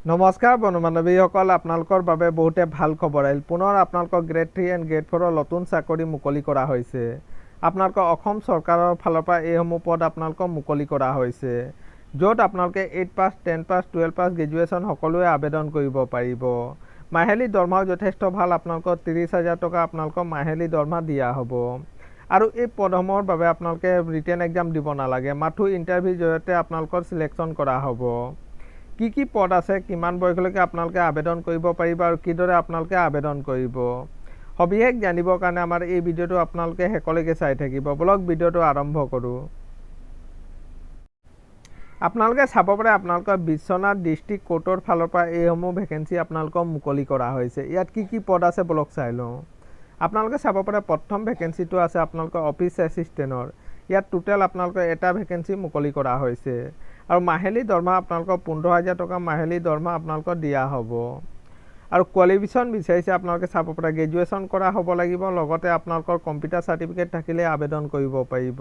নমস্কাৰ বন্ধু বান্ধৱীসকল, আপোনালোকৰ বাবে বহুতে ভাল খবৰ আহিল। পুনৰ আপোনালোকৰ গ্ৰেড 3 এণ্ড গ্ৰেড 4ৰ নতুন চাকৰি মুকলি কৰা হৈছে। আপোনালোকৰ অসম চৰকাৰৰ ফালৰ পৰা এইসমূহ পদ আপোনালোকক মুকলি কৰা হৈছে, য'ত আপোনালোকে 8 পাছ, 10 পাছ, 12 পাছ, গ্ৰেজুৱেশ্যন সকলোৱে আবেদন কৰিব পাৰিব। মাহিলী দৰমহাও যথেষ্ট ভাল। আপোনালোকৰ 30,000 টকা আপোনালোকৰ মাহিলী দৰমহা দিয়া হ'ব। আৰু এই পদসমূহৰ বাবে আপোনালোকে ৰিটেন এক্সাম দিব নালাগে, মাথো ইণ্টাৰভিউৰ জৰিয়তে আপোনালোকৰ চিলেকশ্যন কৰা হ'ব। কি পদ আছে, কিমান বয়সলৈকে আপোনালোকে আবেদন কৰিব পাৰিব আৰু কিদৰে আপোনালোকে আবেদন কৰিব, সবিশেষ জানিবৰ কাৰণে আমাৰ এই ভিডিঅ'টো আপোনালোকে শেষলৈকে চাই থাকিব। বলক ভিডিঅ'টো আৰম্ভ কৰোঁ। আপোনালোকে চাব পাৰে আপোনালোকৰ বিশ্বনাথ ডিষ্ট্ৰিক্ট কোৰ্টৰ ফালৰ পৰা এইসমূহ ভেকেঞ্চি আপোনালোকক মুকলি কৰা হৈছে। ইয়াত কি পদ আছে বলক চাই লওঁ। আপোনালোকে চাব পাৰে প্ৰথম ভেকেঞ্চিটো আছে আপোনালোকৰ অফিচ এছিষ্টেণ্টৰ। ইয়াত টোটেল আপোনালোকৰ এটা ভেকেঞ্চি মুকলি কৰা হৈছে আৰু মাহিলী দৰমহা আপোনালোকৰ 15,000 টকা মাহিলী দৰমহা আপোনালোকক দিয়া হ'ব। আৰু কোৱালিফিকেশ্যন বিচাৰিছে আপোনালোকে চাব পাৰে গ্ৰেজুৱেশ্যন কৰা হ'ব লাগিব, লগতে আপোনালোকৰ কম্পিউটাৰ চাৰ্টিফিকেট থাকিলে আবেদন কৰিব পাৰিব।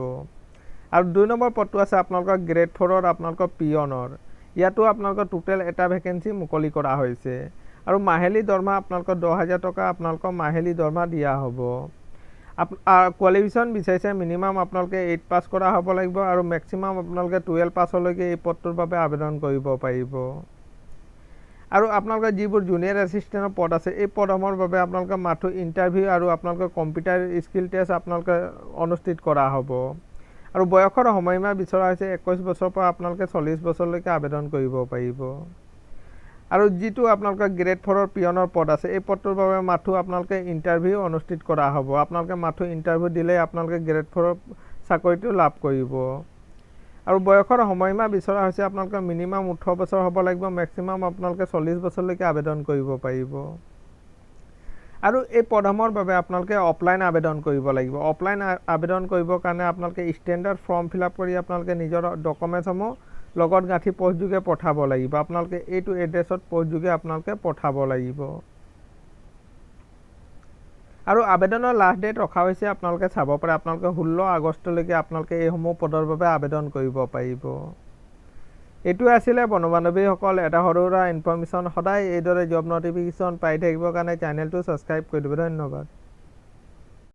আৰু 2 নম্বৰ পদটো আছে আপোনালোকৰ গ্ৰেড 4ৰ আপোনালোকৰ পিয়নৰ। ইয়াতো আপোনালোকৰ টোটেল এটা ভেকেঞ্চি মুকলি কৰা হৈছে আৰু মাহিলী দৰমহা আপোনালোকৰ 10,000 টকা আপোনালোকৰ মাহিলী দৰমহা দিয়া হ'ব। কোৱালিফিকেশ্যন বিচাৰিছে মিনিমাম আপোনালোকে 8 পাছ কৰা হ'ব লাগিব আৰু মেক্সিমাম আপোনালোকে 12 পাছলৈকে এই পদটোৰ বাবে আবেদন কৰিব পাৰিব। আৰু আপোনালোকৰ যিবোৰ জুনিয়ৰ এছিষ্টেণ্টৰ পদ আছে, এই পদসমূহৰ বাবে আপোনালোকে মাথো ইণ্টাৰভিউ আৰু আপোনালোকৰ কম্পিউটাৰ স্কিল টেষ্ট আপোনালোকে অনুষ্ঠিত কৰা হ'ব। আৰু বয়সৰ সময়সীমা বিচৰা হৈছে 21 বছৰৰ পৰা আপোনালোকে 40 বছৰলৈকে আবেদন কৰিব পাৰিব। আৰু যিটো আপোনালোকৰ গ্ৰেড 4ৰ পিয়নৰ পদ আছে, এই পদটোৰ বাবে মাথো আপোনালোকে ইণ্টাৰভিউ অনুষ্ঠিত কৰা হ'ব। আপোনালোকে মাথো ইণ্টাৰভিউ দিলেই আপোনালোকে গ্ৰেড 4ৰ চাকৰিটো লাভ কৰিব। আৰু বয়সৰ সময়সীমা বিচৰা হৈছে আপোনালোকৰ মিনিমাম 18 বছৰ হ'ব লাগিব, মেক্সিমাম আপোনালোকে 40 বছৰলৈকে আবেদন কৰিব পাৰিব। আৰু এই পদসমূহৰ বাবে আপোনালোকে অফলাইন আবেদন কৰিব লাগিব। অফলাইন আবেদন কৰিবৰ কাৰণে আপোনালোকে ষ্টেণ্ডাৰ্ড ফৰ্ম ফিল আপ কৰি আপোনালোকে নিজৰ ডকুমেণ্টসমূহ লগত গাঁঠি পোষ্টযোগে পঠাব লাগিব। আপোনালোকে এইটো এড্ৰেছত পোষ্টযোগে আপোনালোকে পঠাব লাগিব। আৰু আবেদনৰ লাষ্ট ডেট ৰখা হৈছে আপোনালোকে চাব পাৰে আপোনালোকে 16 আগষ্টলৈকে আপোনালোকে এইসমূহ পদৰ বাবে আবেদন কৰিব পাৰিব। এইটোৱে আছিলে বন্ধু বান্ধৱীসকল এটা সৰু সুৰা ইনফৰ্মেশ্যন। সদায় এইদৰে জব নটিফিকেশ্যন পাই থাকিবৰ কাৰণে চেনেলটো ছাবস্ক্ৰাইব কৰি দিব। ধন্যবাদ।